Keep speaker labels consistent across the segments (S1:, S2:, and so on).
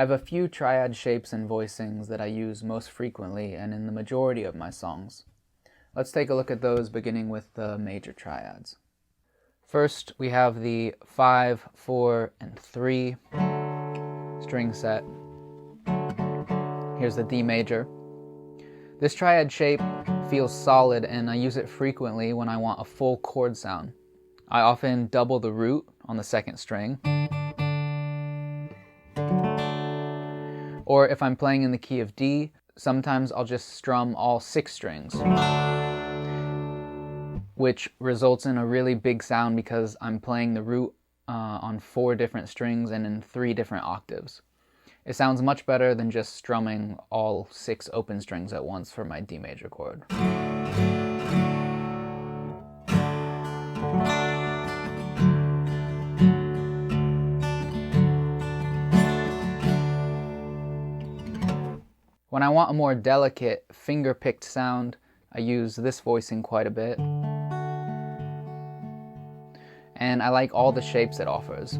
S1: I have a few triad shapes and voicings that I use most frequently and in the majority of my songs. Let's take a look at those, beginning with the major triads. First, we have the 5, 4, and 3 string set. Here's the D major. This triad shape feels solid, and I use it frequently when I want a full chord sound. I often double the root on the second string, or if I'm playing in the key of D, sometimes I'll just strum all 6 strings, which results in a really big sound because I'm playing the root on 4 different strings and in 3 different octaves. It sounds much better than just strumming all 6 open strings at once for my D major chord. When I want a more delicate, finger-picked sound, I use this voicing quite a bit. And I like all the shapes it offers.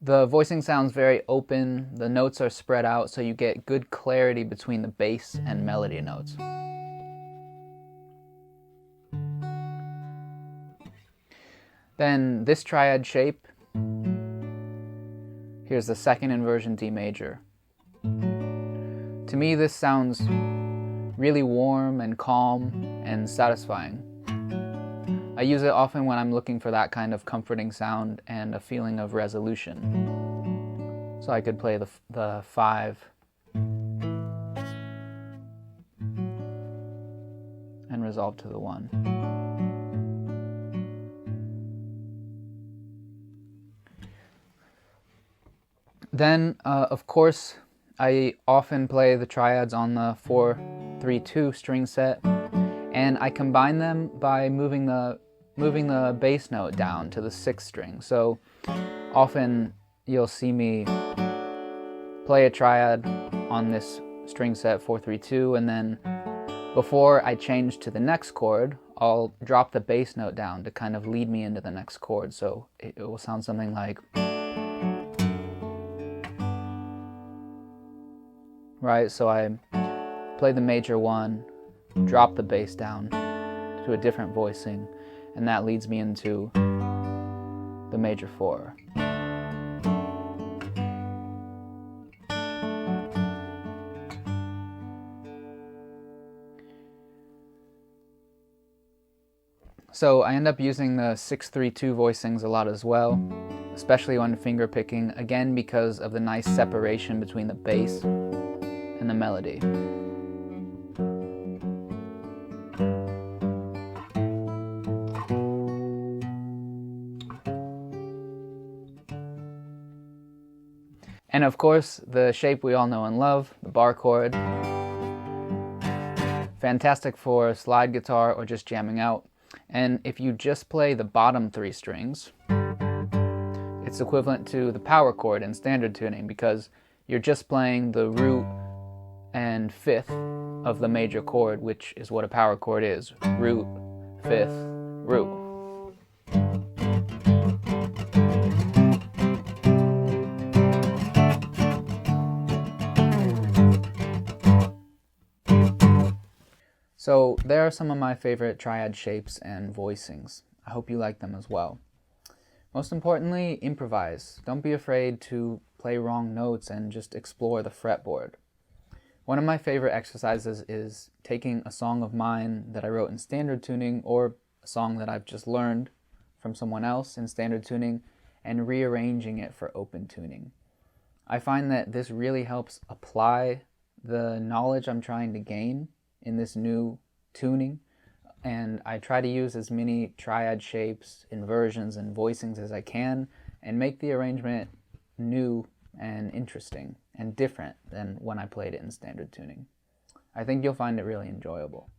S1: The voicing sounds very open, the notes are spread out, so you get good clarity between the bass and melody notes. Then this triad shape, here's the second inversion D major. To me, this sounds really warm and calm and satisfying. I use it often when I'm looking for that kind of comforting sound and a feeling of resolution. So I could play the 5 and resolve to the 1. Then, of course, I often play the triads on the 4-3-2 string set, and I combine them by moving the bass note down to the 6th string. So often you'll see me play a triad on this string set 4-3-2, and then before I change to the next chord, I'll drop the bass note down to kind of lead me into the next chord. So it will sound something like, right? So I play the major 1, drop the bass down to a different voicing, and that leads me into the major 4. So I end up using the 6-3-2 voicings a lot as well, especially when finger picking, again because of the nice separation between the bass and the melody. And of course, the shape we all know and love, the bar chord. Fantastic for slide guitar or just jamming out. And if you just play the bottom 3 strings, it's equivalent to the power chord in standard tuning because you're just playing the root and 5th of the major chord, which is what a power chord is. Root, 5th, root. So there are some of my favorite triad shapes and voicings. I hope you like them as well. Most importantly, improvise. Don't be afraid to play wrong notes and just explore the fretboard. One of my favorite exercises is taking a song of mine that I wrote in standard tuning or a song that I've just learned from someone else in standard tuning and rearranging it for open tuning. I find that this really helps apply the knowledge I'm trying to gain in this new tuning, and I try to use as many triad shapes, inversions, and voicings as I can and make the arrangement new and interesting and different than when I played it in standard tuning. I think you'll find it really enjoyable.